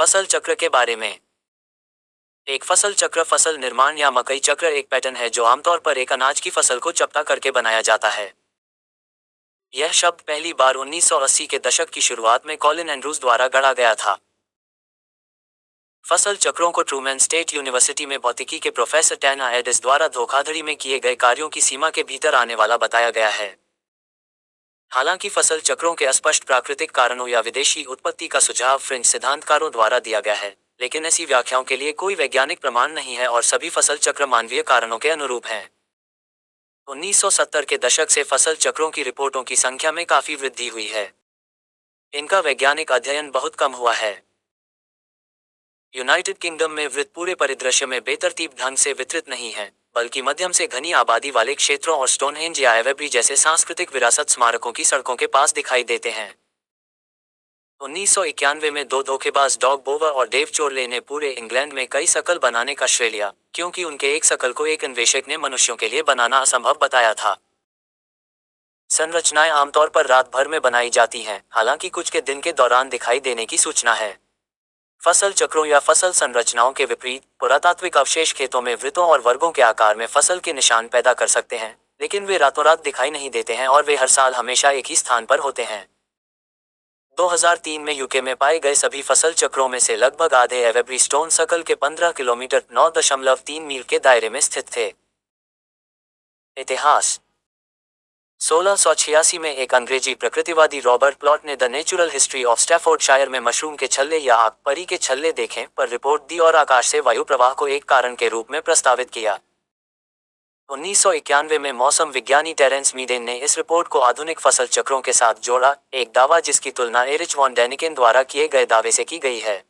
फसल चक्र के बारे में। एक फसल चक्र फसल निर्माण या मकई चक्र एक पैटर्न है जो आमतौर पर एक अनाज की फसल को चपटा करके बनाया जाता है। यह शब्द पहली बार 1980 के दशक की शुरुआत में कॉलिन एंड्रूज द्वारा गढ़ा गया था। फसल चक्रों को ट्रूमैन स्टेट यूनिवर्सिटी में भौतिकी के प्रोफेसर टैना एडिस द्वारा धोखाधड़ी में किए गए कार्यों की सीमा के भीतर आने वाला बताया गया है। हालांकि फसल चक्रों के अस्पष्ट प्राकृतिक कारणों या विदेशी उत्पत्ति का सुझाव फ्रेंच सिद्धांतकारों द्वारा दिया गया है, लेकिन ऐसी व्याख्याओं के लिए कोई वैज्ञानिक प्रमाण नहीं है और सभी फसल चक्र मानवीय कारणों के अनुरूप हैं। 1970 के दशक से फसल चक्रों की रिपोर्टों की संख्या में काफी वृद्धि हुई है। इनका वैज्ञानिक अध्ययन बहुत कम हुआ है। यूनाइटेड किंगडम में वृत्त पूरे परिदृश्य में बेतरतीब ढंग से वितरित नहीं है, बल्कि मध्यम से घनी आबादी वाले क्षेत्रों और स्टोनहेंज या एवेबरी जैसे सांस्कृतिक विरासत स्मारकों की सड़कों के पास दिखाई देते हैं। 1991 में दो धोखेबाज डॉग बोवर और डेव चोरले ने पूरे इंग्लैंड में कई शकल बनाने का श्रेय लिया, क्योंकि उनके एक शकल को एक अन्वेषक ने मनुष्यों के लिए बनाना असंभव बताया था। संरचनाएं आमतौर पर रात भर में बनाई जाती हैं, हालांकि कुछ के दिन के दौरान दिखाई देने की सूचना है। फसल चक्रों या फसल संरचनाओं के विपरीत, पुरातात्विक अवशेष खेतों में वृत्तों और वर्गों के आकार में फसल के निशान पैदा कर सकते हैं, लेकिन वे रातों रात दिखाई नहीं देते हैं और वे हर साल हमेशा एक ही स्थान पर होते हैं। 2003 में यूके में पाए गए सभी फसल चक्रों में से लगभग आधे एवेबरी स्टोन सर्कल के 15 किलोमीटर 9.3 मील के दायरे में स्थित थे। इतिहास। 1686 में एक अंग्रेजी प्रकृतिवादी रॉबर्ट प्लॉट ने the natural history of Staffordshire में मशरूम के छल्ले या आग परी के छल्ले देखें पर रिपोर्ट दी और आकाश से वायु प्रवाह को एक कारण के रूप में प्रस्तावित किया। 1991 में मौसम विज्ञानी टेरेंस मीडेन ने इस रिपोर्ट को आधुनिक फसल चक्रों के साथ जोड़ा, एक दावा जिसकी तुलना एरिच वॉन डेनिकेन द्वारा किए गए दावे से की गई है।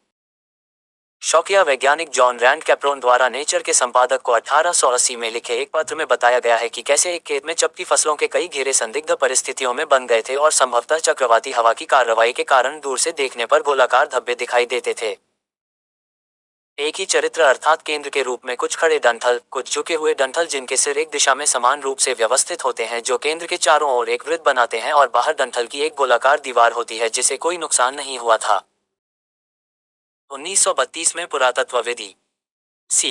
शौकिया वैज्ञानिक जॉन रैंड कैप्रोन द्वारा नेचर के संपादक को 1880 में लिखे एक पत्र में बताया गया है कि कैसे एक खेत में चपटी फसलों के कई घेरे संदिग्ध परिस्थितियों में बन गए थे और संभवतः चक्रवाती हवा की कार्रवाई के कारण दूर से देखने पर गोलाकार धब्बे दिखाई देते थे। एक ही चरित्र अर्थात केंद्र के रूप में कुछ खड़े डंठल, कुछ झुके हुए डंठल जिनके सिर एक दिशा में समान रूप से व्यवस्थित होते हैं, जो केंद्र के चारों ओर एक वृत्त बनाते हैं, और बाहर डंठल की एक गोलाकार दीवार होती है जिसे कोई नुकसान नहीं हुआ था। 1932 में पुरातत्वविदी सी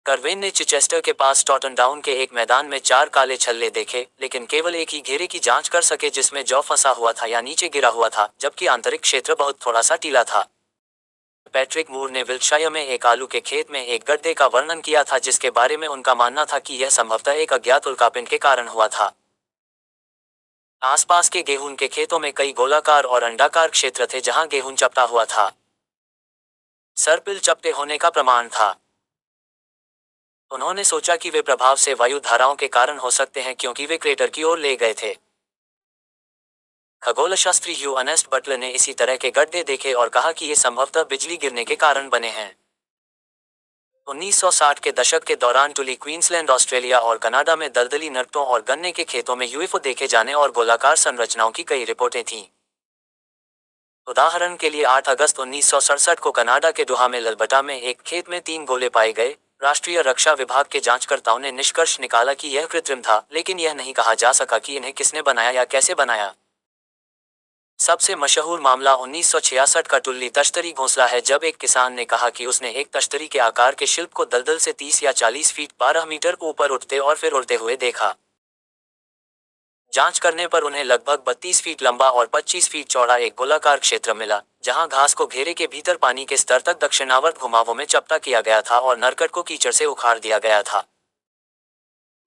करवेन ने चिचेस्टर के पास टॉटन डाउन के एक मैदान में 4 काले छल्ले देखे, लेकिन केवल एक ही घेरे की जांच कर सके जिसमें जौ फंसा हुआ था या नीचे गिरा हुआ था, जबकि आंतरिक क्षेत्र बहुत थोड़ा सा टीला था। पैट्रिक मूर ने विल्टशायर में एक आलू के खेत में एक गड्ढे का वर्णन किया था जिसके बारे में उनका मानना था कि यह संभवतः एक अज्ञात उल्कापिंड के कारण हुआ था। आसपास के गेहूं के खेतों में कई गोलाकार और अंडाकार क्षेत्र थे जहां गेहूं चपटा हुआ था। सरपिल चपटे होने का प्रमाण था। उन्होंने सोचा कि वे प्रभाव से वायु धाराओं के कारण हो सकते हैं क्योंकि वे क्रेटर की ओर ले गए थे। खगोलशास्त्री ह्यू अर्नेस्ट बटलर ने इसी तरह के गड्ढे देखे और कहा कि ये संभवतः बिजली गिरने के कारण बने हैं। 1960 के दशक के दौरान टुली क्वींसलैंड, ऑस्ट्रेलिया और कनाडा में दलदली नरकों और गन्ने के खेतों में यूएफओ देखे जाने और गोलाकार संरचनाओं की कई रिपोर्टें थीं। उदाहरण के लिए 8 अगस्त 1967 को कनाडा के डुहा में ललबटा में एक खेत में 3 गोले पाए गए। राष्ट्रीय रक्षा विभाग के जांचकर्ताओं ने निष्कर्ष निकाला कि यह कृत्रिम था, लेकिन यह नहीं कहा जा सका कि इन्हें किसने बनाया या कैसे बनाया। सबसे मशहूर मामला 1966 का टुल्ली तश्तरी घोंसला है, जब एक किसान ने कहा कि उसने एक तश्तरी के आकार के शिल्प को दलदल से 30 या 40 फीट 12 मीटर ऊपर उठते और फिर उड़ते हुए देखा। जांच करने पर उन्हें लगभग 32 फीट लंबा और 25 फीट चौड़ा एक गोलाकार क्षेत्र मिला, जहां घास को घेरे के भीतर पानी के स्तर तक दक्षिणावर्त घुमावों में चपटा किया गया था और नरकट को कीचड़ से उखाड़ दिया गया था।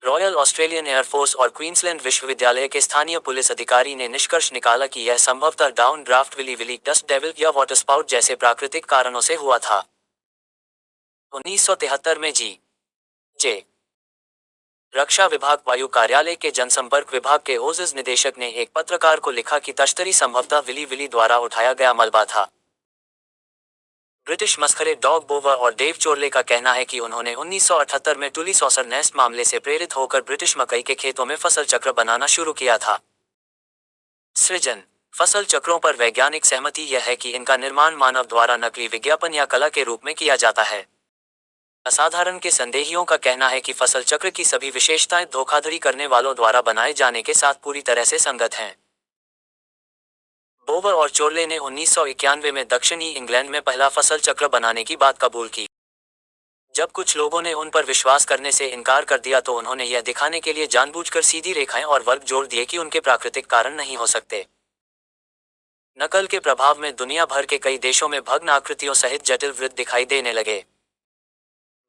रॉयल ऑस्ट्रेलियन एयरफोर्स और क्वींसलैंड विश्वविद्यालय के स्थानीय पुलिस अधिकारी ने निष्कर्ष निकाला कि यह संभवतः downdraft willy dust devil या वाटरस्पाउट जैसे प्राकृतिक कारणों से हुआ था। 1973 में जे रक्षा विभाग वायु कार्यालय के जनसंपर्क विभाग के ओजिस निदेशक ने एक पत्रकार को लिखा कि तश्तरी संभवतः विली द्वारा उठाया गया मलबा था। ब्रिटिश मस्खरे डॉग बोवर और डेव चोरले का कहना है कि उन्होंने 1978 में टुली सॉसर नेस्ट मामले से प्रेरित होकर ब्रिटिश मकई के खेतों में फसल चक्र बनाना शुरू किया था। सृजन। फसल चक्रों पर वैज्ञानिक सहमति यह है कि इनका निर्माण मानव द्वारा नकली विज्ञापन या कला के रूप में किया जाता है। असाधारण के संदेहियों का कहना है कि फसल चक्र की सभी विशेषताएं धोखाधड़ी करने वालों द्वारा बनाए जाने के साथ पूरी तरह से संगत हैं। बोवर और चोर्ले ने 1991 में दक्षिणी इंग्लैंड में पहला फसल चक्र बनाने की बात कबूल की। जब कुछ लोगों ने उन पर विश्वास करने से इनकार कर दिया तो उन्होंने यह दिखाने के लिए जानबूझकर सीधी रेखाएं और वर्ग जोड़ दिए कि उनके प्राकृतिक कारण नहीं हो सकते। नकल के प्रभाव में दुनिया भर के कई देशों में भग्न आकृतियों सहित जटिल वृत्त दिखाई देने लगे।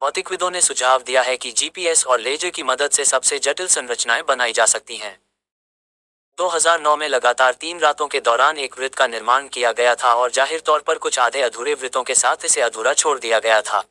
भौतिकविदों ने सुझाव दिया है कि जीपीएस और लेजर की मदद से सबसे जटिल संरचनाएं बनाई जा सकती हैं। 2009 में लगातार 3 रातों के दौरान एक वृत्त का निर्माण किया गया था और जाहिर तौर पर कुछ आधे अधूरे वृत्तों के साथ इसे अधूरा छोड़ दिया गया था।